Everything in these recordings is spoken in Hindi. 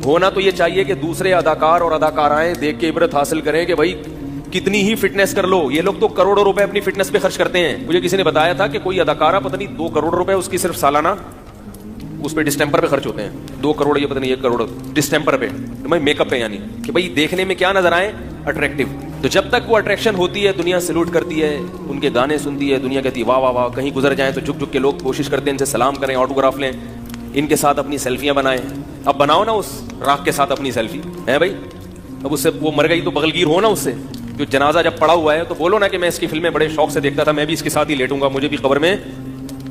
होना तो ये चाहिए कि दूसरे अदाकार और अदाकाराएं देख के इबरत हासिल करें कि भाई कितनी ही फिटनेस कर लो। ये लोग तो करोड़ों रुपए अपनी फिटनेस पे खर्च करते हैं। मुझे किसी ने बताया था कि कोई अदाकारा पता नहीं 2 करोड़ रुपए उसकी सिर्फ सालाना उस पे डिस्टेंपर पे खर्च होते हैं। 2 करोड़, ये पता नहीं 1 करोड़ डिस्टेंपर पे, तो भाई मेकअप पे, यानी कि भाई देखने में क्या नजर आए, अट्रैक्टिव। तो जब तक वो अट्रैक्शन होती है दुनिया सैल्यूट करती है, उनके गाने सुनती है, दुनिया कहती है वाह वाह वाह। कहीं गुजर जाए तो झुक झुक के लोग कोशिश करते हैं इनसे सलाम करें, ऑटोग्राफ लें, इनके साथ अपनी सेल्फियां बनाएं। अब बनाओ ना उस राख के साथ अपनी सेल्फी, है भाई। अब उससे वो मर गई तो बगलगीर हो ना उससे। जो जनाजा जब पड़ा हुआ है तो बोलो ना कि मैं इसकी फिल्में बड़े शौक से देखता था, मैं भी इसके साथ ही लेटूंगा, मुझे भी कब्र में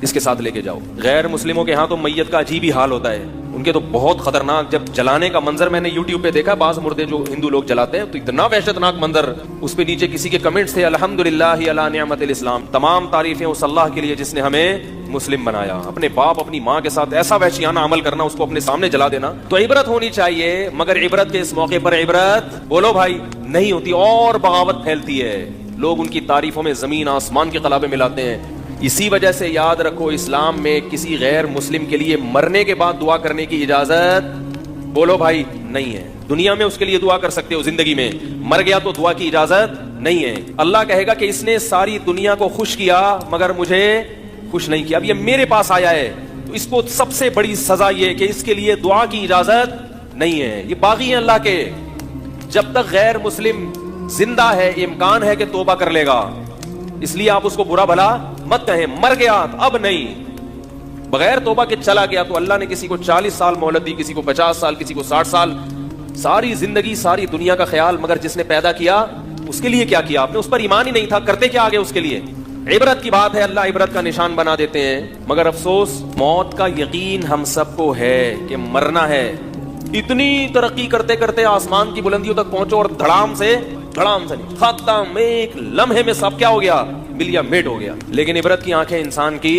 इसके साथ लेके जाओ। गैर मुस्लिमों के यहाँ तो मैयत का अजीब ही हाल होता है। उनके तो बहुत खतरनाक, जब जलाने का मंजर मैंने यूट्यूब पे देखा, बाज मुर्दे जो हिंदू लोग जलाते हैं, तो इतना वहशतनाक मंजर। उस पे नीचे किसी के कमेंट्स थे, अल्हम्दुलिल्लाह अला निअमतिल इस्लाम, तमाम तारीफें उस अल्लाह के लिए जिसने हमें मुस्लिम बनाया। अपने बाप अपनी माँ के साथ ऐसा वहशियाना अमल करना, उसको अपने सामने जला देना, तो इबरत होनी चाहिए। मगर इबरत के इस मौके पर इबरत बोलो भाई नहीं होती, और बगावत फैलती है। लोग उनकी तारीफों में जमीन आसमान के कलाबे मिलाते हैं। इसी वजह से याद रखो, इस्लाम में किसी गैर मुस्लिम के लिए मरने के बाद दुआ करने की इजाजत बोलो भाई नहीं है। दुनिया में उसके लिए दुआ कर सकते हो, जिंदगी में मर गया तो दुआ की इजाजत नहीं है। अल्लाह कहेगा कि इसने सारी दुनिया को खुश किया मगर मुझे खुश नहीं किया। अब ये मेरे पास आया है तो इसको सबसे बड़ी सजा ये कि इसके लिए दुआ की इजाजत नहीं है। ये बागी है अल्लाह के। जब तक गैर मुस्लिम जिंदा है, इम्कान है कि तौबा कर लेगा, इसलिए आप उसको बुरा भला मत कहें। मर गया अब नहीं, बगैर तौबा के चला गया तो अल्लाह ने किसी को 40 साल मोहलत दी, किसी को 50 साल, किसी को 60 साल, सारी जिंदगी सारी दुनिया का ख्याल। मगर जिसने पैदा किया उसके लिए क्या किया आपने? उस पर ईमान ही नहीं था, करते क्या आगे उसके लिए? इबरत की बात है, अल्लाह इबरत का निशान बना देते हैं। मगर अफसोस, मौत का यकीन हम सबको है कि मरना है। इतनी तरक्की करते करते आसमान की बुलंदियों तक पहुंचो और धड़ाम से नहीं, खत्म, एक लम्हे में सब क्या हो गया, मिलिया मेट हो गया। लेकिन इबरत की आंखें इंसान की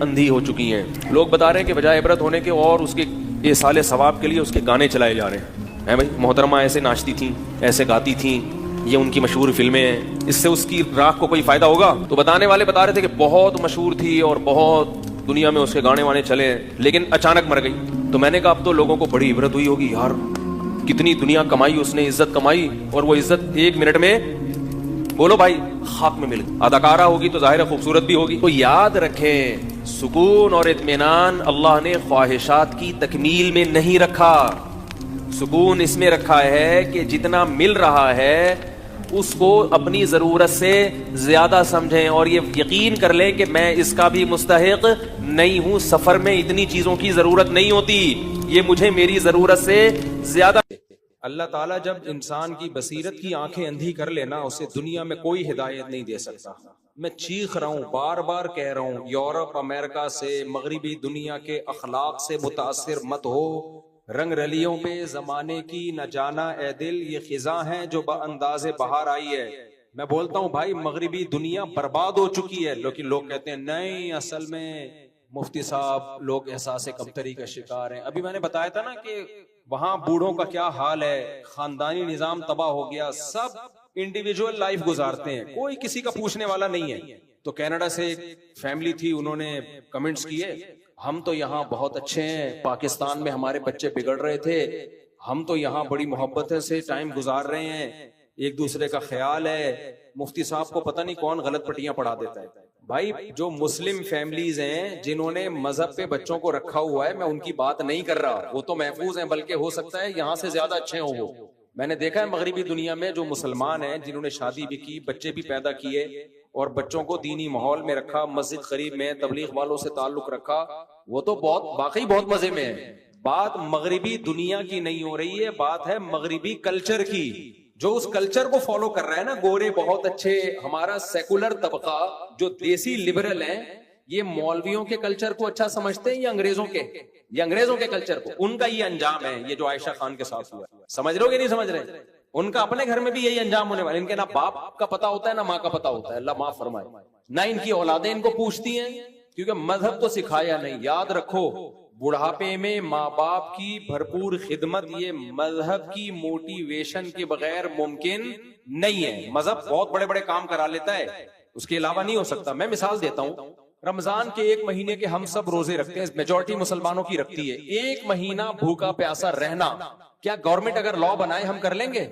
अंधी हो चुकी हैं। लोग बता रहे हैं कि बजाय इबरत होने के और उसके ये साले सवाब के लिए उसके गाने चलाए जा रहे हैं। भाई मोहतरमा ऐसे नाचती थी, ऐसे गाती थी, ये उनकी मशहूर फिल्में हैं, इससे उसकी राख को कोई फायदा होगा? तो बताने वाले बता रहे थे कि बहुत मशहूर थी और बहुत दुनिया में उसके गाने वाने चले, लेकिन अचानक मर गई। तो मैंने कहा अब तो लोगों को बड़ी इबरत हुई होगी, यार कितनी दुनिया कमाई उसने, इज्जत कमाई, और वो इज्जत 1 मिनट में बोलो भाई खाक में मिल गई। अदाकारा होगी तो जाहिर है खूबसूरत भी होगी। तो याद रखें, सुकून और इत्मीनान अल्लाह ने ख्वाहिशात की तकमील में नहीं रखा। सुकून इसमें रखा है कि जितना मिल रहा है उसको अपनी जरूरत से ज्यादा समझें और ये यकीन कर लें कि मैं इसका भी मुस्तहिक नहीं हूं। सफर में इतनी चीजों की जरूरत नहीं होती, ये मुझे मेरी जरूरत से ज्यादा। अल्लाह ताला जब इंसान की बसीरत की आंखें अंधी कर लेना, उसे दुनिया में कोई हिदायत नहीं दे सकता। मैं चीख रहा हूं, बार बार कह रहा हूं, यूरोप अमेरिका से, मगरिबी दुनिया के अखलाक से मुतासिर मत हो। रंग रलियों पे जमाने की न जाना ए दिल, ये खिजा है जो बअंदाज़े बहार आई है। मैं बोलता हूं भाई, मगरिबी दुनिया बर्बाद हो चुकी है, लेकिन लोग कहते हैं नहीं, असल में मुफ्ती साहब लोग एहसास कमतरी का शिकार हैं। अभी मैंने बताया था ना कि वहां बूढ़ों का क्या हाल है, खानदानी निजाम तबाह हो गया, सब इंडिविजुअल लाइफ गुजारते हैं, कोई किसी का पूछने वाला नहीं है। तो कनाडा से एक फैमिली थी, उन्होंने कमेंट्स किए, हम तो यहाँ बहुत अच्छे हैं, पाकिस्तान में हमारे बच्चे बिगड़ रहे थे, हम तो यहाँ बड़ी मोहब्बत से टाइम गुजार रहे हैं, एक दूसरे का ख्याल है। मुफ्ती साहब को पता नहीं कौन गलत पट्टियां पढ़ा देता है। भाई जो मुस्लिम फैमिलीज हैं जिन्होंने मजहब पे बच्चों को रखा हुआ है, मैं उनकी बात नहीं कर रहा, वो तो महफूज हैं, बल्कि हो सकता है यहाँ से ज्यादा अच्छे हो वो। मैंने देखा है मगरिबी दुनिया में जो मुसलमान हैं जिन्होंने शादी भी की, बच्चे भी पैदा किए और बच्चों को दीनी माहौल में रखा, मस्जिद करीब में, तबलीग वालों से ताल्लुक रखा, वो तो बहुत वाकई बहुत मजे में है। बात मगरिबी दुनिया की नहीं हो रही है, बात है मगरिबी कल्चर की। जो उस कल्चर को फॉलो कर रहा है ना, गोरे बहुत अच्छे, हमारा सेकुलर तबका जो देसी लिबरल हैं, ये मौलवियों के कल्चर को अच्छा समझते हैं या अंग्रेजों के? ये अंग्रेजों के कल्चर को, उनका ये अंजाम है, ये जो आयशा खान के साथ हुआ। समझ रहे हो कि नहीं समझ रहे? उनका अपने घर में भी यही अंजाम होने वाला। इनके ना बाप का पता होता है ना माँ का पता होता है, अल्लाह माफ फरमाए, ना इनकी औलादें इनको पूछती हैं, क्योंकि मजहब तो सिखाया नहीं। याद रखो, बुढ़ापे में माँ बाप की भरपूर खिदमत ये मजहब की मोटिवेशन के बगैर मुमकिन नहीं है। मजहब बहुत बड़े बड़े काम करा लेता है, उसके अलावा नहीं हो सकता। मैं मिसाल देता हूँ, रमजान के एक महीने के हम सब रोजे रखते हैं, मेजॉरिटी मुसलमानों की रखती है। एक महीना भूखा प्यासा रहना क्या गवर्नमेंट अगर लॉ बनाए हम कर लेंगे?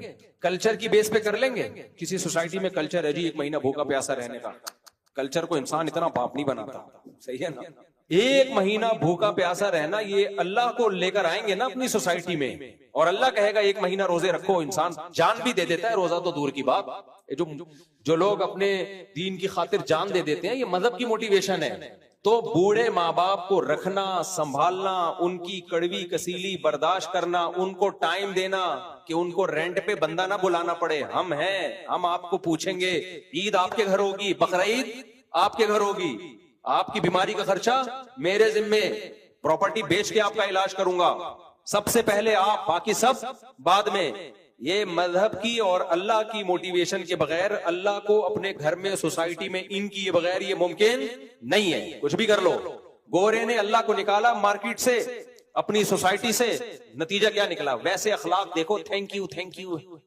कल्चर की बेस पे कर लेंगे? किसी सोसाइटी में कल्चर है जी एक महीना भूखा प्यासा रहने का, कल्चर को इंसान इतना पाप नहीं बनाता, सही है ना? एक महीना भूखा प्यासा रहना, ये अल्लाह को लेकर आएंगे ना अपनी सोसाइटी में, और अल्लाह कहेगा एक महीना रोजे रखो, इंसान जान भी दे देता है, रोजा तो दूर की बात। जो लोग अपने दीन की खातिर जान दे देते हैं, ये मजहब की मोटिवेशन है। तो बूढ़े माँ बाप को रखना, संभालना, उनकी कड़वी कसीली बर्दाश्त करना, उनको टाइम देना कि उनको रेंट पे बंदा ना बुलाना पड़े। हम हैं, हम आपको पूछेंगे, ईद आपके घर होगी, बकरीद आपके घर होगी, आपकी बीमारी का खर्चा मेरे जिम्मे, प्रॉपर्टी बेच के आपका इलाज करूंगा, सबसे पहले आप, बाकी सब बाद में। ये मजहब की और अल्लाह की मोटिवेशन के बगैर, अल्लाह को अपने घर में, सोसाइटी में इनकी ये बगैर ये मुमकिन नहीं है। कुछ भी कर लो, गोरे ने अल्लाह को निकाला मार्केट से, अपनी सोसाइटी से, नतीजा क्या निकला? वैसे अखलाक देखो, thank you,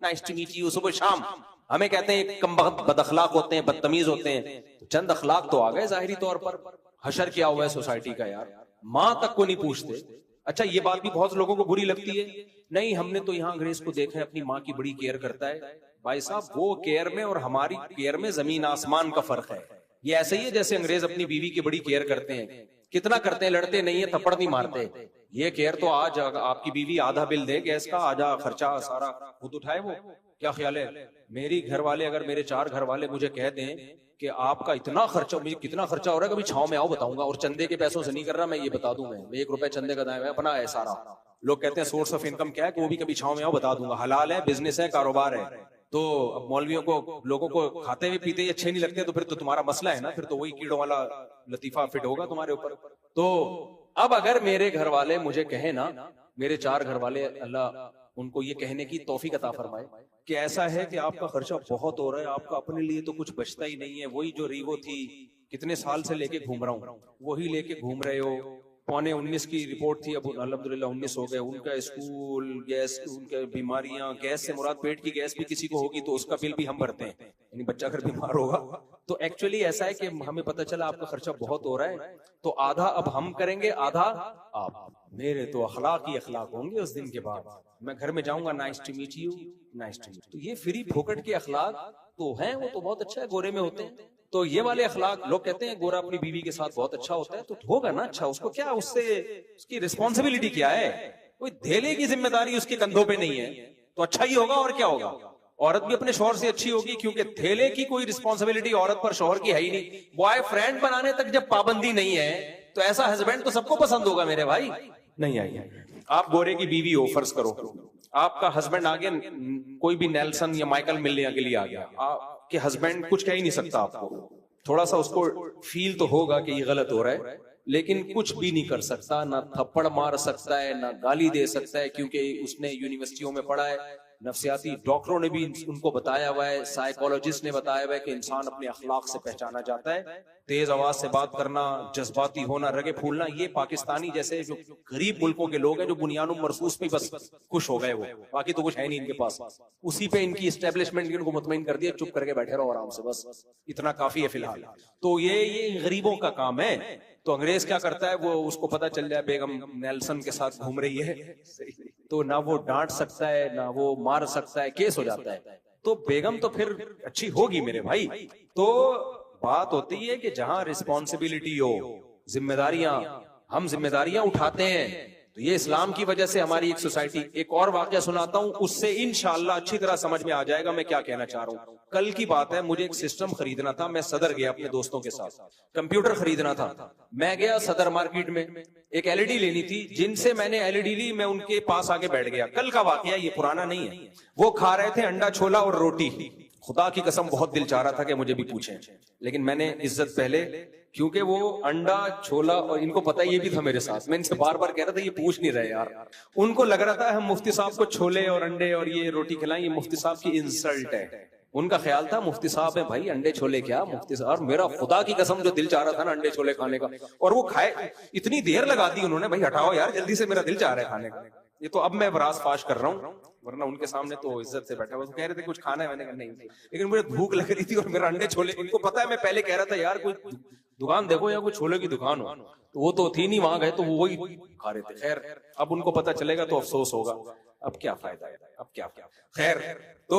nice to meet you, सुबह शाम हमें कहते हैं कम बद अखलाक होते हैं, बदतमीज होते हैं। तो चंद अखलाक तो आ गए जाहिरी तौर पर। हशर क्या हुआ है सोसाइटी का यार, माँ तक को नहीं पूछते। अच्छा, ये बात भी बहुत लोगों को बुरी लगती है, नहीं हमने तो यहाँ अंग्रेज को देखा है अपनी माँ की बड़ी केयर करता है। भाई साहब, वो केयर में और हमारी केयर में जमीन आसमान का फर्क है। ये ऐसे ही है जैसे अंग्रेज अपनी बीवी की बड़ी केयर करते हैं, कितना करते हैं, लड़ते नहीं है, थप्पड़ नहीं मारते। ये केयर तो आज आपकी बीवी आधा बिल दे गैस का, आधा खर्चा सारा खुद उठाए, वो क्या ख्याल है? मेरी घर वाले, अगर मेरे 4 घर वाले मुझे कह दें कि आपका इतना खर्चा, मुझे कितना खर्चा हो रहा है, कभी छाव में आओ बताऊंगा, और चंदे के पैसों से नहीं कर रहा मैं, ये बता दूं मैं 1 रुपए चंदे का दाएं अपना है सारा। लोग कहते हैं सोर्स ऑफ इनकम क्या है, कि वो भी कभी छाव में आओ बता दूंगा, हलाल है, बिजनेस है, कारोबार है। तो अब मौलवियों को, लोगों को खाते हुए पीते ही अच्छे नहीं लगते, तो फिर तो तुम्हारा मसला है ना, फिर तो वही कीड़ों वाला लतीफा फिट होगा तुम्हारे ऊपर। तो अब अगर मेरे घर वाले मुझे कहे ना, मेरे 4 घर वाले, अल्लाह उनको ये कहने की तौफीक अता फरमाए कि ऐसा है कि आपका खर्चा बहुत हो रहा है, आपका अपने लिए तो कुछ बचता ही नहीं है, वही जो रीवो थी कितने साल से लेके घूम रहा हूं, वही लेके घूम रहे हो। 19.25 की रिपोर्ट थी, अब अल्हम्दुलिल्लाह 19 हो गए। उनका स्कूल, गैस, उनके बीमारियां, गैस से मुराद पेट की गैस भी किसी को होगी तो उसका बिल भी हम भरते हैं, यानी बच्चा अगर बीमार होगा। तो एक्चुअली ऐसा है कि हमें पता चला आपका खर्चा बहुत हो रहा है, तो आधा अब हम करेंगे, आधा आप। मेरे तो अखलाक ही अखलाक होंगे उस दिन के बाद। मैं घर में जाऊंगा, nice to meet you, nice to meet. तो ये फ्री फोकट के अखलाक तो हैं, वो तो बहुत अच्छा है, गोरे में होते हैं। तो ये वाले अखलाक, लोग कहते हैं गोरा अपनी बीवी के साथ बहुत अच्छा होता है, तो होगा ना अच्छा, उसको क्या, उससे उसकी रिस्पॉन्सिबिलिटी क्या है? कोई धेले की जिम्मेदारी उसके कंधों पे नहीं है, तो अच्छा ही होगा। और क्या होगा? औरत भी अपने शौहर से अच्छी होगी, क्योंकि धेले की कोई रिस्पॉन्सिबिलिटी औरत पर शौहर की है ही नहीं। बॉयफ्रेंड बनाने तक जब पाबंदी नहीं है, तो ऐसा हस्बैंड तो सबको पसंद होगा मेरे भाई। नहीं आई, आप गोरे की बीवी हो, फर्ज करो आपका हस्बैंड आ गया, कोई भी नेल्सन या माइकल मिलने के लिए आ गया, आपके हस्बैंड कुछ कह ही नहीं सकता आपको, थोड़ा सा उसको फील तो होगा कि ये गलत हो रहा है, लेकिन कुछ भी नहीं कर सकता, ना थप्पड़ मार सकता है, ना गाली दे सकता है, क्योंकि उसने यूनिवर्सिटियों में पढ़ा है, नफ्सियाती डॉक्टरों ने भी उनको बताया हुआ है, साइकोलॉजिस्ट ने बताया हुआ है कि इंसान अपने अखलाक से पहचाना जाता है। तेज आवाज से बात करना, जज्बाती होना, रगे फूलना, ये पाकिस्तानी जैसे जो गरीब मुल्कों के लोग हैं, जो बुनियादुल मरसूस पे बस खुश हो गए, वो बाकी तो कुछ है नहीं इनके पास, उसी पे इनकी एस्टेब्लिशमेंट उनको मुतमईन कर दिया, चुप करके बैठे रहो आराम से, बस इतना काफी है फिलहाल। तो ये गरीबों का काम है। तो अंग्रेज क्या करता है, वो उसको पता चल जाए बेगम नेल्सन के साथ घूम रही है, तो ना वो डांट सकता है, ना वो मार सकता है, केस हो जाता है। तो बेगम तो फिर अच्छी होगी मेरे भाई। तो बात होती है कि जहां रिस्पॉन्सिबिलिटी हो, जिम्मेदारियां, हम जिम्मेदारियां उठाते हैं, तो ये इस्लाम की वजह से हमारी एक सोसाइटी। एक और वाकया सुनाता हूं, उससे इंशाअल्लाह अच्छी तरह समझ में आ जाएगा मैं क्या कहना चाह रहा हूं। कल की बात है, मुझे एक सिस्टम खरीदना था, मैं सदर गया अपने दोस्तों के साथ, कंप्यूटर खरीदना था। मैं गया सदर मार्केट में, एक एलईडी लेनी थी, जिनसे मैंने एलईडी ली, मैं उनके पास आके बैठ गया। कल का वाकया, ये पुराना नहीं है। वो खा रहे थे अंडा छोला और रोटी, खुदा की कसम बहुत दिल चाह रहा था कि मुझे भी पूछें, लेकिन मैंने इज्जत पहले, क्योंकि वो अंडा छोला, और इनको पता ये भी था मेरे साथ, मैं इनसे बार बार कह रहा था ये पूछ नहीं रहे यार। उनको लग रहा था हम मुफ्ती साहब को छोले और अंडे और ये रोटी खिलाएं, ये मुफ्ती साहब की इंसल्ट है। उनका ख्याल था मुफ्ती साहब है भाई, अंडे छोले क्या मुफ्ती साहब। और मेरा खुदा की कसम जो दिल चाह रहा था ना अंडे छोले खाने का, और वो खाए, इतनी देर लगा दी उन्होंने, भाई हटाओ यार जल्दी से, मेरा दिल चाह रहा है खाने का। ये तो अब मैं राज फाश कर रहा हूँ, वरना उनके सामने तो इज्जत से बैठा हुआ। तो कह रहे थे कुछ खाना है, मैंने कहा नहीं, लेकिन मुझे भूख लग रही थी और मेरा अंडे छोले, इनको पता है मैं पहले कह रहा था यार कोई दुकान देखो या कोई छोले की दुकान हो, तो वो तो थी नहीं, वहां गए तो वो वही खा रहे थे। खैर अब उनको पता चलेगा तो अफसोस होगा, अब क्या फायदा है, अब क्या खैर। तो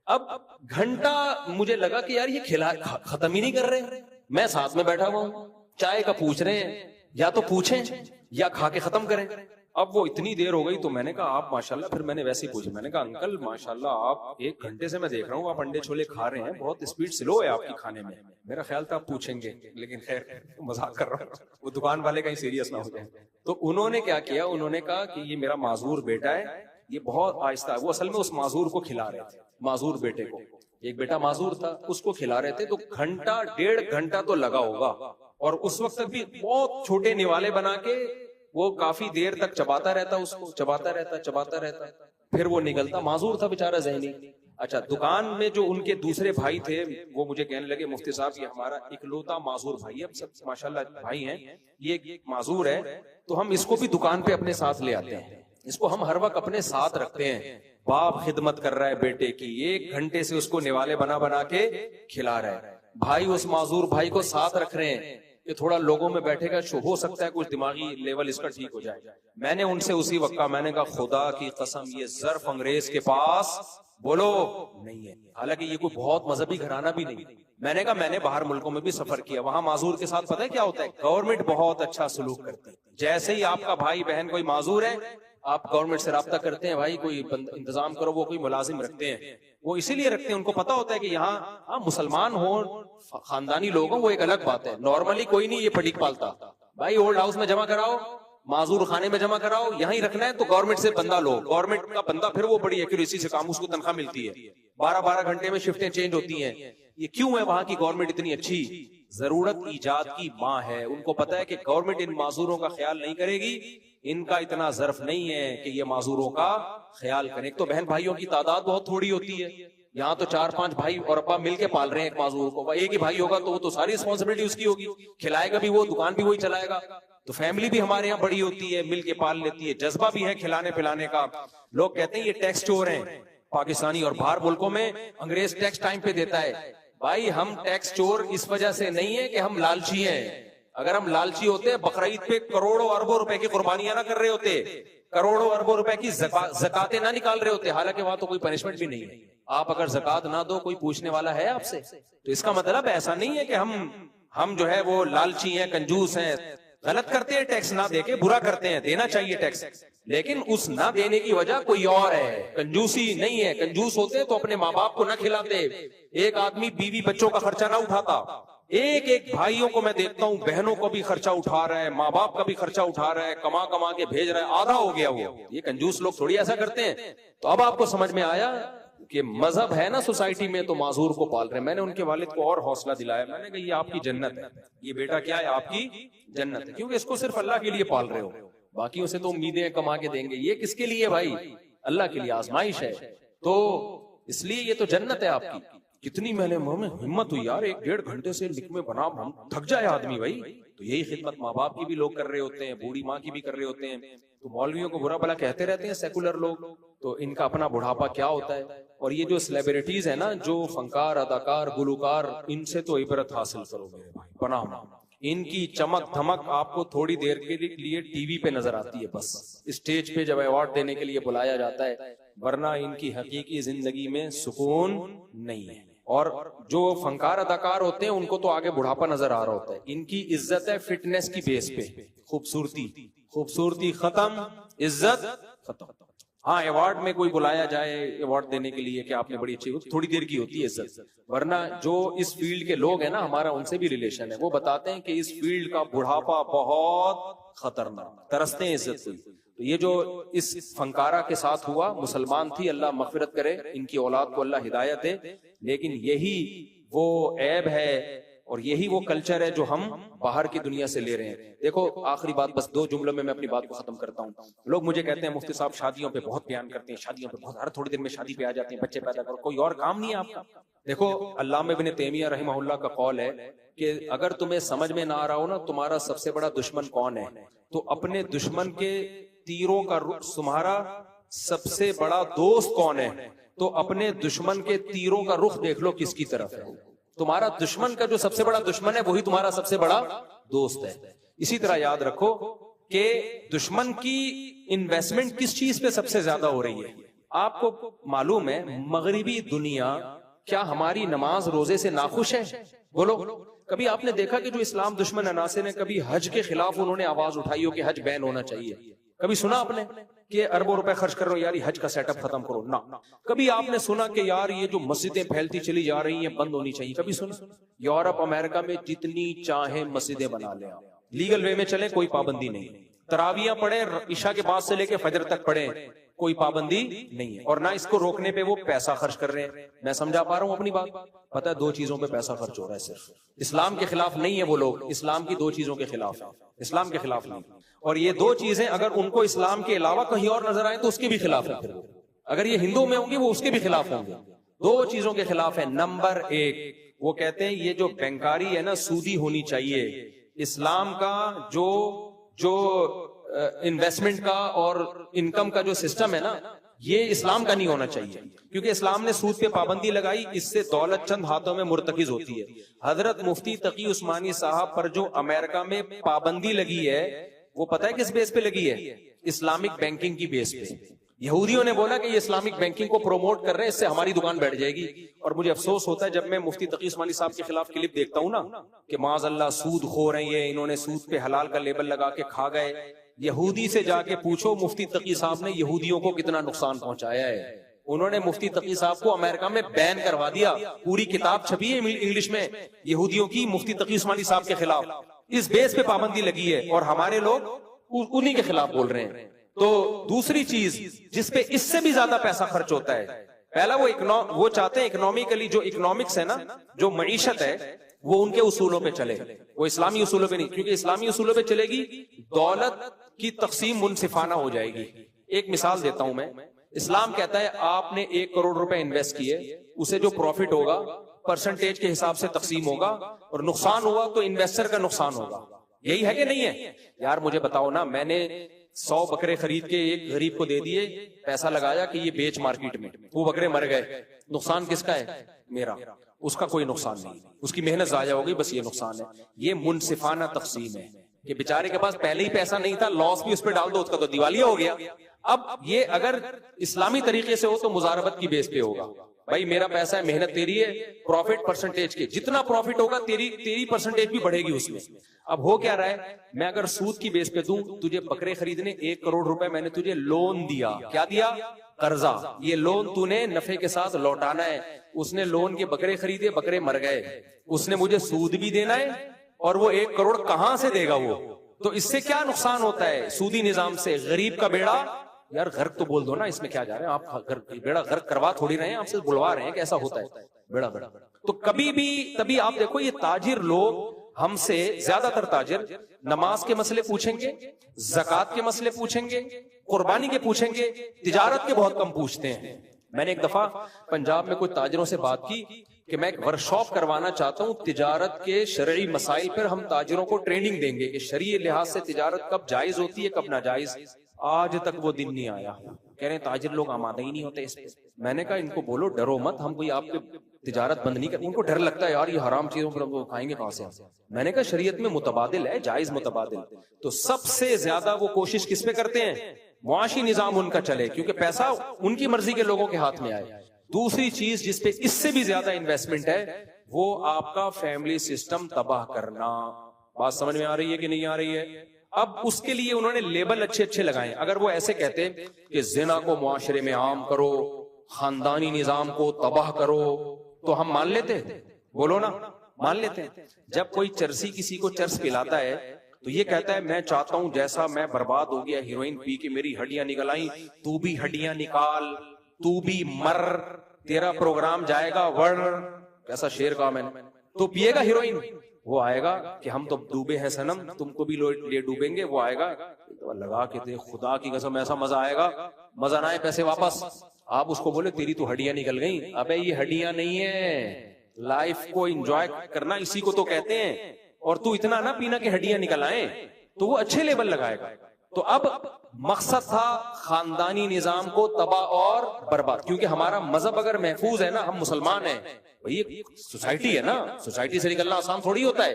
अब घंटा मुझे लगा कि यार ये खिला खत्म ही नहीं कर रहे। मैं साथ में बैठा हुआ हूं, चाय का पूछ रहे हैं, या तो पूछें या खा के खत्म करें। अब वो इतनी देर हो गई तो मैंने कहा आप माशाल्लाह, फिर मैंने वैसे ही पूछा, मैंने कहा अंकल माशाल्लाह आप 1 घंटे से मैं देख रहा हूँ आप अंडे छोले खा रहे हैं, बहुत स्पीड स्लो है आपकी खाने में। मेरा ख्याल था आप पूछेंगे, लेकिन खैर मजाक कर रहा हूँ, वो दुकान वाले कहीं सीरियस ना हो जाए। तो उन्होंने क्या किया, उन्होंने कहा कि ये मेरा माजूर बेटा है, ये बहुत आहिस्ता है। वो असल में उस माजूर को खिला रहे थे, माजूर बेटे को, एक बेटा माजूर था उसको खिला रहे थे। तो घंटा 1.5 घंटा तो लगा होगा, और उस वक्त भी बहुत छोटे निवाले बना के वो काफी देर तक चबाता रहता, उसको चबाता रहता, फिर वो निकलता। माजूर था बेचारा ज़हनी। अच्छा, दुकान में जो उनके दूसरे भाई थे वो मुझे कहने लगे मुफ्ती साहब ये हमारा इकलौता माजूर भाई है, अब सब माशाल्लाह भाई हैं, ये माजूर है तो हम इसको भी दुकान पे अपने साथ ले आते हैं, इसको हम हर वक्त अपने साथ रखते हैं। बाप खिदमत कर रहा है बेटे की, 1 घंटे से उसको निवाले बना बना के खिला रहा है। भाई उस माजूर भाई को साथ रख रहे हैं कि थोड़ा लोगों में बैठेगा, हो सकता है कुछ दिमागी लेवल इसका ठीक हो जाए। मैंने उनसे उसी वक्त कहा, मैंने कहा खुदा की कसम ये ज़र्फ अंग्रेज के पास बोलो नहीं है, हालांकि ये कोई बहुत मजहबी घराना भी नहीं। मैंने कहा मैंने बाहर मुल्कों में भी सफर किया, वहां माजूर के साथ पता है क्या होता है, गवर्नमेंट बहुत अच्छा सलूक करती है। जैसे ही आपका भाई बहन कोई माजूर है, आप गवर्नमेंट से राब्ता करते हैं, भाई कोई इंतजाम करो, वो कोई मुलाजिम रखते हैं, वो इसीलिए रखते हैं, उनको पता होता है कि यहाँ मुसलमान हो, खानदानी लोग हो, वो एक अलग बात है। नॉर्मली कोई नहीं ये फटीक पालता, भाई ओल्ड हाउस में जमा कराओ, माजूर खाने में जमा कराओ, यहीं रखना है तो गवर्नमेंट से बंदा लो, गवर्नमेंट का बंदा फिर वो बड़ी एक्यूरेसी से काम, उसको तनख्वाह मिलती है, 12-12 घंटे में शिफ्टें चेंज होती हैं। ये क्यों है वहां की गवर्नमेंट इतनी अच्छी? जरूरत ईजाद की माँ है, उनको पता है कि गवर्नमेंट इन माजूरों का ख्याल नहीं करेगी, इनका इतना ज़र्फ नहीं है कि ये माजूरों का ख्याल करें। तो बहन भाइयों की तादाद बहुत थोड़ी होती है, यहाँ तो 4-5 भाई और अब्बा मिलके पाल रहे हैं एक माजूर को। एक ही भाई होगा तो वो तो सारी रिस्पॉन्सिबिलिटी उसकी होगी, खिलाएगा भी वो, दुकान भी वही चलाएगा। तो फैमिली भी हमारे यहाँ बड़ी होती है, मिलके पाल लेती है, जज्बा भी है खिलाने पिलाने का। लोग कहते हैं ये टैक्स चोर हैं पाकिस्तानी, और बाहर मुल्कों में अंग्रेज टैक्स टाइम पे देता है। भाई हम टैक्स चोर इस वजह से नहीं है कि हम लालची हैं। अगर हम लालची होते, बकरीद पे करोड़ों अरबों रुपए की कुर्बानियां ना कर रहे होते, करोड़ों अरबों रुपए की ज़कातें ना निकाल रहे होते, हालांकि वहां तो कोई पनिशमेंट भी नहीं है। आप अगर ज़कात ना दो, कोई पूछने वाला है आपसे? तो इसका मतलब ऐसा नहीं है कि हम जो है वो लालची हैं, कंजूस हैं, गलत करते हैं, टैक्स ना देके बुरा करते हैं। देना चाहिए टैक्स, लेकिन उस ना देने की वजह कोई और है, कंजूसी नहीं है। कंजूस होते तो अपने माँ बाप को ना खिलाते, एक आदमी बीवी बच्चों का खर्चा ना उठाता। एक भाइयों को मैं देखता हूँ, बहनों को भी खर्चा उठा रहा है, माँ बाप का भी खर्चा उठा रहा है, कमा कमा के भेज रहा है, आधा हो गया वो। ये कंजूस लोग थोड़ी ऐसा करते हैं। तो अब आपको समझ में आया कि मजहब है ना सोसाइटी में, तो माजूर को पाल रहे हैं। मैंने उनके वालिद को और हौसला दिलाया, मैंने कहा ये आपकी जन्नत है, ये बेटा क्या है, आपकी जन्नत है, क्योंकि इसको सिर्फ अल्लाह के लिए पाल रहे हो, बाकियों से तो उम्मीदें कमा के देंगे, ये किसके लिए भाई? अल्लाह के लिए, आजमाइश है, तो इसलिए ये तो जन्नत है आपकी। कितनी मैंने में हिम्मत हुई यार, 1-1.5 घंटे से लिख में बना, हम थक जाए आदमी भाई। तो यही खिदमत माँ बाप की भी लोग कर रहे होते हैं, बूढ़ी माँ की भी कर रहे होते हैं। तो मौलवियों को बुरा भला कहते रहते हैं सेकुलर लोग, तो इनका अपना बुढ़ापा क्या होता है। और ये जो सेलिब्रिटीज है ना, जो फनकार, अदाकार, गुलकार, इनसे तो इबरत हासिल करो मेरे भाई, पनाह। इनकी चमक धमक आपको थोड़ी देर के लिए टीवी पे नजर आती है, बस स्टेज पे जब अवार्ड देने के लिए बुलाया जाता है, वरना इनकी हकीकी जिंदगी में सुकून नहीं है। और जो फनकार अदाकार होते हैं उनको तो आगे बुढ़ापा नजर आ रहा होता है। इनकी इज्जत है फिटनेस की बेस पे, खूबसूरती खत्म, इज्जत खत्म। हाँ, अवार्ड में कोई बुलाया जाए अवार्ड देने के लिए कि आपने बड़ी अच्छी, थोड़ी देर की होती है इज्जत, वरना जो इस फील्ड के लोग हैं ना, हमारा उनसे भी रिलेशन है, वो बताते हैं कि इस फील्ड का बुढ़ापा बहुत खतरनाक, तरसते हैं इज्जत से। तो ये जो इस फनकारा के साथ हुआ, मुसलमान थी, अल्लाह मगफिरत करे, इनकी औलाद को अल्लाह हिदायत दे, लेकिन यही वो ऐब है और यही वो कल्चर है जो हम बाहर की दुनिया से ले रहे हैं। देखो, आखिरी बात, बस 2 जुमलों में मैं अपनी बात को खत्म करता हूँ। लोग मुझे कहते हैं मुफ्ती साहब शादियों पे बहुत बयान करते हैं, शादियों पे बहुत, हर थोड़ी देर में शादी पे आ जाते हैं, बच्चे पैदा करो, कोई और काम नहीं है आपका? देखो, अल्लामा इब्न तैमिया रहमहुल्लाह का कौल है कि अगर तुम्हें समझ में ना आ रहा हो ना तुम्हारा सबसे बड़ा दुश्मन कौन है, तो अपने दुश्मन के तीरों का तुम्हारा सबसे बड़ा दोस्त कौन है, तो अपने दुश्मन के तीरों का रुख देख लो किसकी तरफ है। तुम्हारा दुश्मन का जो सबसे बड़ा दुश्मन है वही तुम्हारा सबसे बड़ा दोस्त है। इसी तरह याद रखो कि दुश्मन की इन्वेस्टमेंट किस चीज पे सबसे ज्यादा हो रही है। आपको मालूम है मगरिबी दुनिया क्या हमारी नमाज रोजे से नाखुश है? बोलो, कभी आपने देखा कि जो इस्लाम दुश्मन अनासे ने कभी हज के खिलाफ उन्होंने आवाज उठाई हो कि हज बैन होना चाहिए? कभी सुना आपने कि अरबों रुपए खर्च कर रहे हो यार ये हज का सेटअप खत्म करो ना? कभी आपने सुना कि यार ये जो मस्जिदें फैलती चली जा रही हैं बंद होनी चाहिए? कभी सुना? यूरोप अमेरिका में जितनी चाहे मस्जिदें बना ले, लीगल वे में चले, कोई पाबंदी नहीं। तरावियां पढ़े, इशा के बाद से लेके फजर तक पढ़े, कोई पाबंदी नहीं है। और ना इसको रोकने पे वो पैसा खर्च कर रहे हैं। मैं समझा पा रहा हूं अपनी बात? पता है दो चीजों पे पैसा खर्च हो रहा है सिर्फ। इस्लाम के खिलाफ नहीं है वो लोग, इस्लाम की दो चीजों के खिलाफ है, इस्लाम के खिलाफ नहीं। और ये दो चीजें अगर उनको इस्लाम के अलावा कहीं और नजर आए तो उसके भी खिलाफ है। फिर अगर ये हिंदू में होंगे वो उसके भी खिलाफ होंगे। दो चीजों के खिलाफ है। नंबर एक, वो कहते हैं ये जो बैंकारी है ना सूदी होनी चाहिए। इस्लाम का जो इन्वेस्टमेंट का और इनकम का जो सिस्टम है ना, ये इस्लाम का नहीं होना चाहिए, क्योंकि इस्लाम ने सूद पे पाबंदी लगाई, इससे दौलत चंद हाथों में मुर्तकिज होती है। हजरत मुफ्ती तकी उस्मानी साहब पर जो अमेरिका में पाबंदी लगी है वो पता है किस बेस पे लगी है? इस्लामिक बैंकिंग की बेस पे। यहूदियों ने बोला कि ये इस्लामिक बैंकिंग को प्रमोट कर रहे हैं, इससे हमारी दुकान बैठ जाएगी। और मुझे अफसोस होता है जब मैं मुफ्ती तकी उस्मानी साहब के खिलाफ क्लिप देखता हूं ना कि माज़अल्लाह सूद खो रही है, इन्होंने सूद पे हलाल का लेबल लगा के खा गए। यहूदी से जाके पूछो मुफ्ती तकी साहब ने यहूदियों को कितना नुकसान पहुंचाया है। उन्होंने मुफ्ती तकी साहब को अमेरिका में बैन करवा दिया। पूरी किताब छपी है इंग्लिश में यहूदियों की मुफ्ती तकी उस्मानी साहब के खिलाफ। इस बेस पे पाबंदी लगी है और हमारे लोग उन्हीं के खिलाफ बोल रहे हैं। तो दूसरी चीज जिसपे इससे भी ज्यादा पैसा खर्च होता है, पहला वो चाहते हैं इकोनॉमिकली, जो इकोनॉमिक्स है ना, जो मईशत है वो उनके उसूलों पे चले, वो इस्लामी उसूलों पे नहीं। क्योंकि इस्लामी उसूलों पे चलेगी दौलत की तकसीम मुनसिफाना हो जाएगी। एक मिसाल देता हूं मैं। इस्लाम कहता है आपने 1 करोड़ रुपए इन्वेस्ट किए, उसे जो प्रॉफिट होगा परसेंटेज के हिसाब से तकसीम होगा, और नुकसान हुआ तो इन्वेस्टर का नुकसान होगा। यही है कि नहीं है? यार मुझे बताओ ना, मैंने 100 बकरे खरीद के एक गरीब को दे दिए, पैसा लगाया कि ये बेच मार्केट में, वो बकरे मर गए, नुकसान किसका है? मेरा। उसका कोई नुकसान नहीं, उसकी मेहनत जाया हो गई, बस ये नुकसान है। ये मुनसिफाना तकसीम है कि बेचारे के पास पहले ही पैसा नहीं था, लॉस भी उस पर डाल दो, उसका तो दिवालिया हो गया। अब ये अगर इस्लामी तरीके से हो तो मुजारबत की बेस पे होगा। भाई मेरा पैसा है, मेहनत तेरी है, प्रॉफिट परसेंटेज के, जितना प्रॉफिट होगा तेरी परसेंटेज भी बढ़ेगी उसमें। अब हो क्या रहा है, मैं अगर सूद की बेस पे दूं, तुझे बकरे खरीदने 1 करोड़ रुपए मैंने तुझे लोन दिया। क्या दिया? कर्जा। ये लोन तूने नफे के साथ लौटाना है। उसने लोन के बकरे खरीदे, बकरे मर गए, उसने मुझे सूद भी देना है, और वो 1 करोड़ कहां से देगा वो? तो इससे क्या नुकसान होता है सूदी निजाम से? गरीब का बेड़ा, यार गर्क तो बोल दो ना, इसमें क्या जा रहे हैं आप? बेड़ा गर्क करवा थोड़ी रहे हैं, आपसे बुलवा रहे हैं कि ऐसा होता है बेड़ा। तो कभी भी तभी आप देखो ये ताजिर लोग हमसे, ज्यादातर ताजिर नमाज के मसले पूछेंगे, ज़कात के मसले पूछेंगे, कुर्बानी के पूछेंगे, तिजारत के बहुत कम पूछते हैं। मैंने एक दफा पंजाब में कुछ ताजिरों से बात की कि मैं एक वर्कशॉप करवाना चाहता हूं तिजारत के शरई मसाइल पर। हम ताजिरों को ट्रेनिंग देंगे कि शरई लिहाज से तिजारत कब जायज होती है, कब नाजायज। आज तक वो दिन नहीं आया। कह रहे हैं ताजिर लोग आमादा ही नहीं होते इस पे। मैंने कहा इनको बोलो डरो मत, हम कोई आपके तिजारत बंद नहीं कर। उनको डर लगता है यार ये हराम चीजों पर वो खाएंगे कहां से। मैंने कहा शरीयत में मुतबादिल है, जायज मुतबादिल। तो सबसे ज्यादा वो कोशिश किस पे करते हैं? मुआशी निजाम उनका चले, क्योंकि पैसा उनकी मर्जी के लोगों के हाथ में आए। दूसरी चीज जिसपे इससे भी ज्यादा इन्वेस्टमेंट है वो आपका फैमिली सिस्टम तबाह करना। बात समझ में आ रही है कि नहीं आ रही है? अब उसके लिए उन्होंने लेबल अच्छे अच्छे लगाए। अगर वो ऐसे कहते कि जिना को मुआशरे में आम करो, खानदानी निजाम को तबाह करो, तो हम मान लेते? बोलो ना, मान लेते हैं। जब कोई चरसी किसी को चर्स पिलाता है तो ये कहता है मैं चाहता हूं जैसा मैं बर्बाद हो गया हीरोइन पी के मेरी हड्डियां निकल आई, तू भी हड्डियां निकाल, तू भी मर, तेरा प्रोग्राम जाएगा वर्ल्ड। कैसा शेर कहा मैंने। तो पिएगा हीरोइन, वो आएगा कि हम तो डूबे हैं सनम, तुमको भी ले डूबेंगे। वो आएगा तो लगा के दे, खुदा की कसम ऐसा मजा आएगा, मजा ना आए पैसे वापस। आप उसको बोले तेरी तो हड्डियां निकल गई। अबे ये हड्डियां नहीं है, लाइफ को एंजॉय करना इसी को तो कहते हैं। और तू इतना ना पीना कि हड्डियां निकल आए, तो वो अच्छे लेवल लगाएगा। तो अब मकसद था खानदानी निजाम को तबाह और बर्बाद, क्योंकि हमारा मजहब अगर महफूज है ना, हम मुसलमान हैं भाई, ये सोसाइटी है ना, सोसाइटी से निकलना आसान थोड़ी होता है,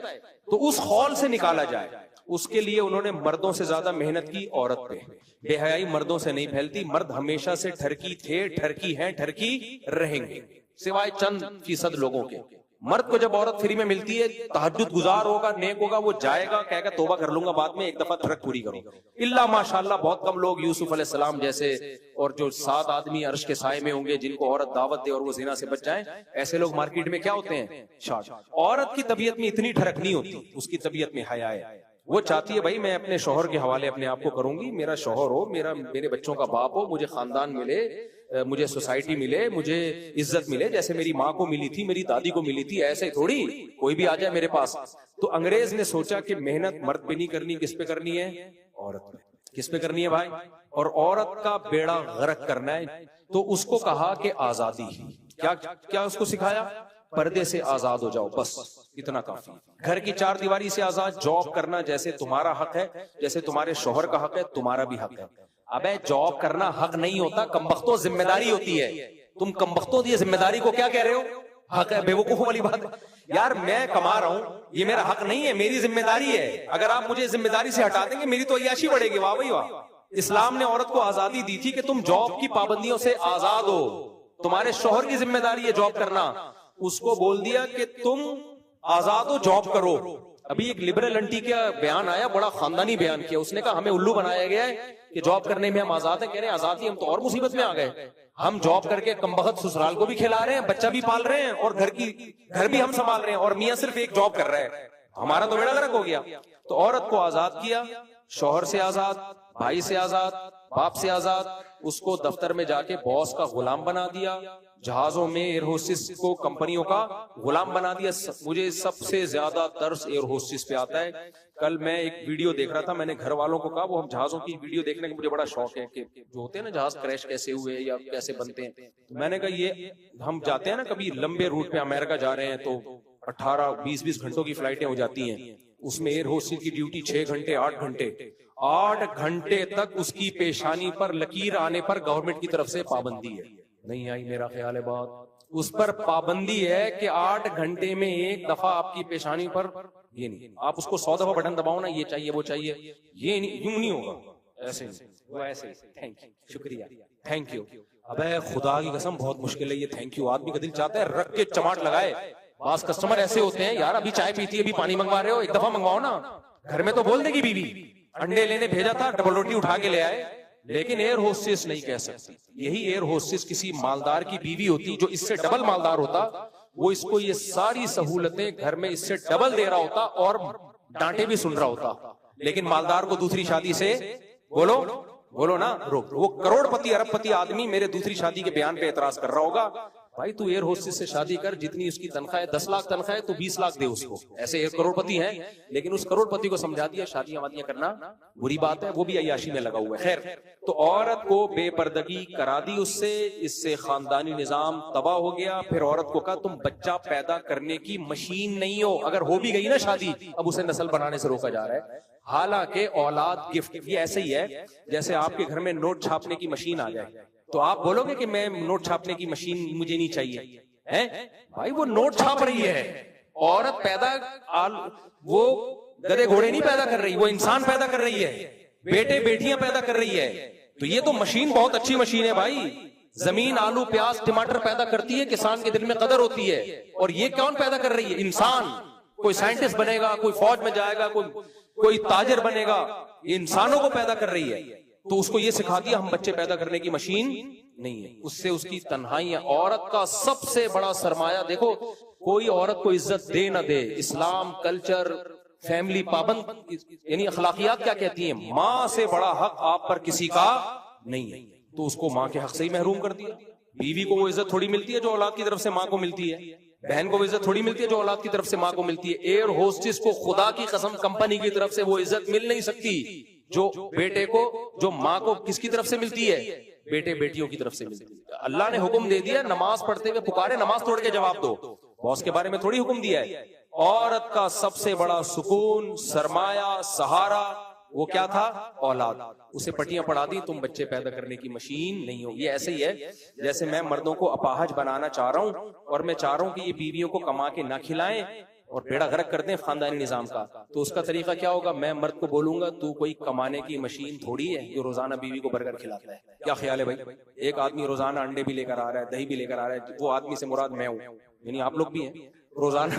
तो उस हॉल से निकाला जाए। उसके लिए उन्होंने मर्दों से ज्यादा मेहनत की औरत पे। बेहयाई मर्दों से नहीं फैलती, मर्द हमेशा से ठरकी थे, ठरकी हैं, ठरकी रहेंगे, सिवाय चंद फीसद लोगों के। मर्द को जब औरत फ्री में मिलती है, तहज्जुद गुजार होगा, नेक होगा, वो जाएगा, कहेगा तौबा कर लूंगा बाद में, एक दफा ठरक पूरी करो। इल्ला माशाल्लाह बहुत कम लोग, यूसुफ अलैहिस्सलाम जैसे, और जो 7 आदमी अर्श के साए में होंगे जिनको औरत दावत दे और वो जिना से बच जाए, ऐसे लोग मार्केट में क्या होते हैं, शार्ट। औरत की तबीयत में इतनी ठरक नहीं होती, उसकी तबीयत में हया है। वो चाहती है भाई मैं अपने शौहर के हवाले अपने आप को करूंगी, मेरा शौहर हो, मेरे बच्चों का बाप हो, मुझे खानदान मिले, मुझे सोसाइटी मिले, मुझे इज्जत मिले, जैसे मेरी माँ को मिली थी, मेरी दादी को मिली थी, ऐसे थोड़ी कोई भी आ जाए मेरे पास। तो अंग्रेज ने सोचा कि मेहनत मर्द पे नहीं करनी, किस पे करनी है, औरत पे। किस पे करनी है भाई, और औरत का बेड़ा गर्क करना है। तो उसको कहा कि आजादी, क्या क्या उसको सिखाया, पर्दे से आजाद हो जाओ, बस इतना काफी। घर की 4 दीवारी से आजाद, जॉब करना जैसे तुम्हारा हक है, जैसे तुम्हारे शौहर का हक है, तुम्हारा भी हक है। अबे जॉब करना हक नहीं होता, कमबख्तो जिम्मेदारी होती है। तुम कमबख्तो ये जिम्मेदारी को क्या कह रहे हो, हक है, बेवकूफों वाली बात यार। मैं कमा रहा हूं, ये मेरा हक नहीं है, मेरी जिम्मेदारी है। अगर आप मुझे जिम्मेदारी से हटा देंगे, मेरी तो अय्याशी बढ़ेगी। वाह भाई वाह। इस्लाम ने औरत को आजादी दी थी कि तुम जॉब की पाबंदियों से आजाद हो, तुम्हारे शौहर की जिम्मेदारी है जॉब करना। उसको बोल दिया कि तुम आजाद हो, जॉब करो। अभी एक लिबरल आंटी का बयान आया, बड़ा खानदानी बयान किया। उसने कहा हमें उल्लू बनाया गया है कि जॉब करने में हम आजाद हैं। कह रहे हैं आजादी, हम तो और मुसीबत में आ गए। हम जॉब करके कमबख्त ससुराल को भी खिला रहे हैं, बच्चा भी पाल रहे हैं, और घर भी हम संभाल रहे हैं, और मियां सिर्फ एक जॉब कर रहा है। हमारा तो बेड़ा गर्क हो गया। तो औरत को आजाद किया, शौहर से आजाद, भाई से आजाद, बाप से आजाद। उसको दफ्तर में जाके बॉस का गुलाम बना दिया, जहाजों में एयर होस्टेस को कंपनियों का गुलाम बना दिया। मुझे सबसे ज्यादा तरस एयर होस्टेस पे आता है। कल मैं एक वीडियो देख रहा था, मैंने घर वालों को कहा, वो हम जहाजों की वीडियो देखने का मुझे बड़ा शौक है कि जो होते हैं ना जहाज क्रैश कैसे हुए या कैसे बनते हैं। तो मैंने कहा ये हम जाते हैं ना कभी लंबे रूट पे अमेरिका जा रहे हैं, तो 18-20 घंटों की फ्लाइटें हो जाती हैं। उसमें एयर होस्टेस की ड्यूटी 6 घंटे 8 घंटे 8 घंटे तक उसकी पेशानी पर लकीर आने पर गवर्नमेंट की तरफ से पाबंदी है। नहीं आई मेरा ख्याल है बात, उस पर पाबंदी है कि 8 घंटे में एक दफा आपकी पेशानी पर, ये नहीं, आप उसको 100 दफा बटन दबाओ ना, ये चाहिए वो चाहिए, ये नहीं, यूं नहीं होगा, ऐसे वो ऐसे। थैंक यू, शुक्रिया, थैंक यू। अबे खुदा की कसम बहुत मुश्किल है ये थैंक यू। आदमी का दिल चाहता है रख के चमाट लगाए। पास कस्टमर ऐसे होते हैं, यार अभी चाय पीती है, अभी पानी मंगवा रहे हो, एक दफा मंगवाओ ना। घर में तो बोल देगी बीवी, अंडे लेने भेजा था, डबल रोटी उठा के ले आए, लेकिन एयर होस्टेस नहीं कह सकती। यही एयर होस्टेस किसी मालदार की बीवी होती, जो इससे डबल मालदार होता, वो इसको ये सारी सहूलतें घर में इससे डबल दे रहा होता और डांटे भी सुन रहा होता। लेकिन मालदार को दूसरी शादी से, बोलो बोलो ना, रोक। वो करोड़पति अरबपति आदमी मेरे दूसरी शादी के बयान पे एतराज कर रहा होगा। भाई तू एयर होस्टेस से शादी कर, जितनी उसकी तनख्वाह है 10 लाख तनख्वाह है तो 20 लाख दे उसको। ऐसे एक करोड़पति हैं, लेकिन उस करोड़पति को समझा दिया शादियां वादियां करना बुरी बात है, वो भी अय्याशी में लगा हुआ है। खैर, तो औरत को बेपर्दगी करा दी उससे, इससे खानदानी निजाम तबाह हो गया। फिर औरत को कहा तुम बच्चा पैदा करने की मशीन नहीं हो, अगर हो भी गई ना शादी, अब उसे नस्ल बनाने से रोका जा रहा है। हालांकि औलाद गिफ्ट, ये ऐसे ही है जैसे आपके घर में नोट छापने की मशीन आ जाए, तो आप बोलोगे कि मैं नोट छापने की मशीन मुझे नहीं चाहिए, है भाई वो नोट छाप रही है। औरत पैदा वो गधे घोड़े नहीं पैदा कर रही, वो इंसान पैदा कर रही है, बेटे बेटियां पैदा कर रही है। तो ये तो मशीन बहुत अच्छी मशीन है भाई। जमीन आलू प्याज टमाटर पैदा करती है, किसान के दिल में कदर होती है। और ये कौन पैदा कर रही है? इंसान। कोई साइंटिस्ट बनेगा, कोई फौज में जाएगा, कोई ताजिर बनेगा, ये इंसानों को पैदा कर रही है। तो उसको ये सिखा दिया हम बच्चे पैदा करने की मशीन नहीं है। उससे उसकी तन्हाई है। औरत का सबसे बड़ा सरमाया, देखो कोई औरत को इज्जत दे ना दे, इस्लाम, कल्चर, फैमिली पाबंद, यानी अखलाकियात क्या कहती हैं, माँ से बड़ा हक आप पर किसी का नहीं है, तो उसको माँ के हक से ही महरूम कर दिया। बीवी को वो इज्जत थोड़ी मिलती है जो औलाद की तरफ से माँ को मिलती है, बहन को वो इज्जत थोड़ी मिलती है जो औलाद की तरफ से माँ को मिलती है। एयर होस्टेस को खुदा की कसम कंपनी की तरफ से वो इज्जत मिल नहीं सकती जो बेटे को, जो माँ को किसकी तरफ से मिलती है, बेटे बेटियों की तरफ से मिलती है। अल्लाह ने हुक्म दे दिया, नमाज पढ़ते हुए पुकारे, नमाज तोड़ के जवाब दो। बॉस के बारे में थोड़ी हुक्म दिया है। औरत का सबसे बड़ा सुकून, सरमाया, सहारा वो क्या था? औलाद। उसे पट्टियां पढ़ा दी, तुम बच्चे पैदा करने की मशीन नहीं हो। ये ऐसे ही है जैसे मैं मर्दों को अपाहज बनाना चाह रहा हूं और मैं चाह रहा हूं कि ये बीवियों को कमा के ना खिलाएं और बेड़ा गर्क कर दें खानदानी निजाम का। तो उसका तरीका क्या होगा? मैं मर्द को बोलूंगा तू कोई कमाने की मशीन थोड़ी है जो रोजाना बीवी को बर्गर खिलाता है। क्या ख्याल है भाई? एक आदमी रोजाना अंडे भी लेकर आ रहा है, दही भी लेकर आ रहा है, वो आदमी से मुराद मैं हूं, यानी आप लोग भी हैं। रोजाना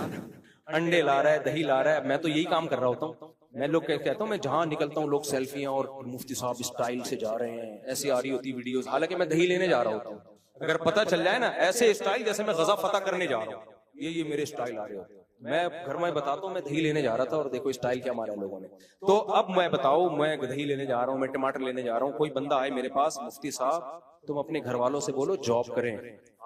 अंडे ला रहा है, दही ला रहा है, मैं तो यही काम कर रहा होता हूँ। मैं लोग कहता हूँ, मैं जहां निकलता हूँ लोग सेल्फियां और मुफ्ती साहब स्टाइल से जा रहे हैं, ऐसी आ रही होती वीडियोस, हालांकि मैं दही लेने जा रहा होता हूँ। अगर पता चल जाए ना ऐसे स्टाइल जैसे मैं गजा फतह करने जा रहा हूँ, ये मेरे स्टाइल आ रहे होते हैं, मैं घर में बताता हूँ मैं दही लेने जा रहा था और देखो स्टाइल क्या मारा लोगों ने। तो अब मैं बताओ, मैं दही लेने जा रहा हूँ, मैं टमाटर लेने जा रहा हूँ, कोई बंदा आए मेरे पास, मुफ्ती साहब तुम अपने घर वालों से बोलो जॉब करें,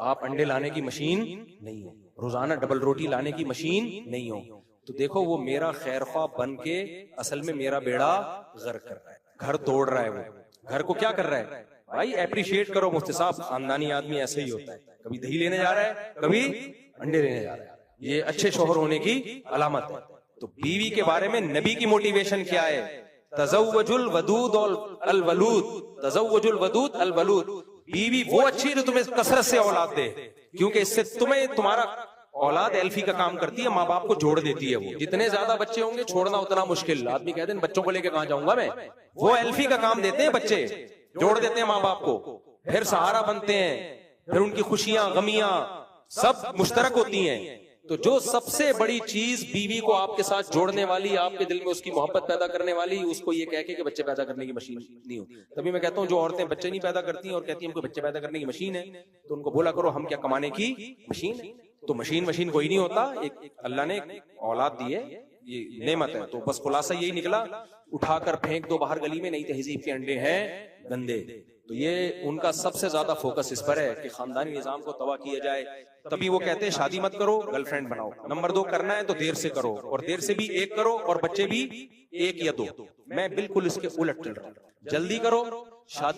आप अंडे लाने की मशीन नहीं हो, रोजाना डबल रोटी लाने की मशीन नहीं हो। तो देखो वो मेरा खैरख्वाह बन के असल में मेरा बेड़ा गर्क कर रहा है, घर तोड़ रहा है। वो घर को क्या कर रहा है? भाई एप्रिशिएट करो मुफ्ती साहब, खानदानी आदमी ऐसे ही होता है, कभी दही लेने जा रहा है, कभी अंडे लेने जा रहा है, ये अच्छे शोहर होने की अलामत है। तो बीवी के बारे में नबी की मोटिवेशन क्या है? तज़व्वजुल वदूद अल वलूद, तज़व्वजुल वदूद अल वलूद। बीवी वो अच्छी जो तुम्हें कसरत से औलाद दे, क्योंकि इससे तुम्हें तुम्हारा औलाद एल्फी का काम करती है, माँ बाप को जोड़ देती है। वो जितने ज्यादा बच्चे होंगे छोड़ना उतना मुश्किल। आदमी कहते हैं बच्चों को लेके कहां जाऊंगा मैं, वो एल्फी का काम देते हैं, बच्चे जोड़ देते हैं माँ बाप को, फिर सहारा बनते हैं, फिर उनकी खुशियां गमियां सब मुश्तरक होती हैं। तो जो सबसे बड़ी चीज बीवी को आपके साथ जोड़ने वाली, आपके दिल में उसकी मोहब्बत पैदा करने वाली, उसको ये कह के बच्चे पैदा करने की मशीन नहीं होती। तभी मैं कहता हूँ जो औरतें बच्चे नहीं पैदा करती और कहती हैं हमको बच्चे पैदा करने की मशीन है, तो उनको बोला करो हम क्या कमाने की मशीन है? तो मशीन कोई नहीं होता, एक अल्लाह ने औलाद दी है, ये नेमत है। तो बस खुलासा यही निकला, उठाकर फेंक दो बाहर गली में, नई तहजीब के अंडे हैं गंदे। तो ये उनका सबसे ज्यादा फोकस इस पर है कि खानदानी निजाम को तबाह किया जाए। तभी वो कहते हैं शादी मत करो, गर्लफ्रेंड बनाओ। नंबर 2 करना है तो देर से करो, और देर से भी 1 करो, और बच्चे भी 1 या 2। मैं बिल्कुल इसके उलट चल रहा हूं, जल्दी करो शादी।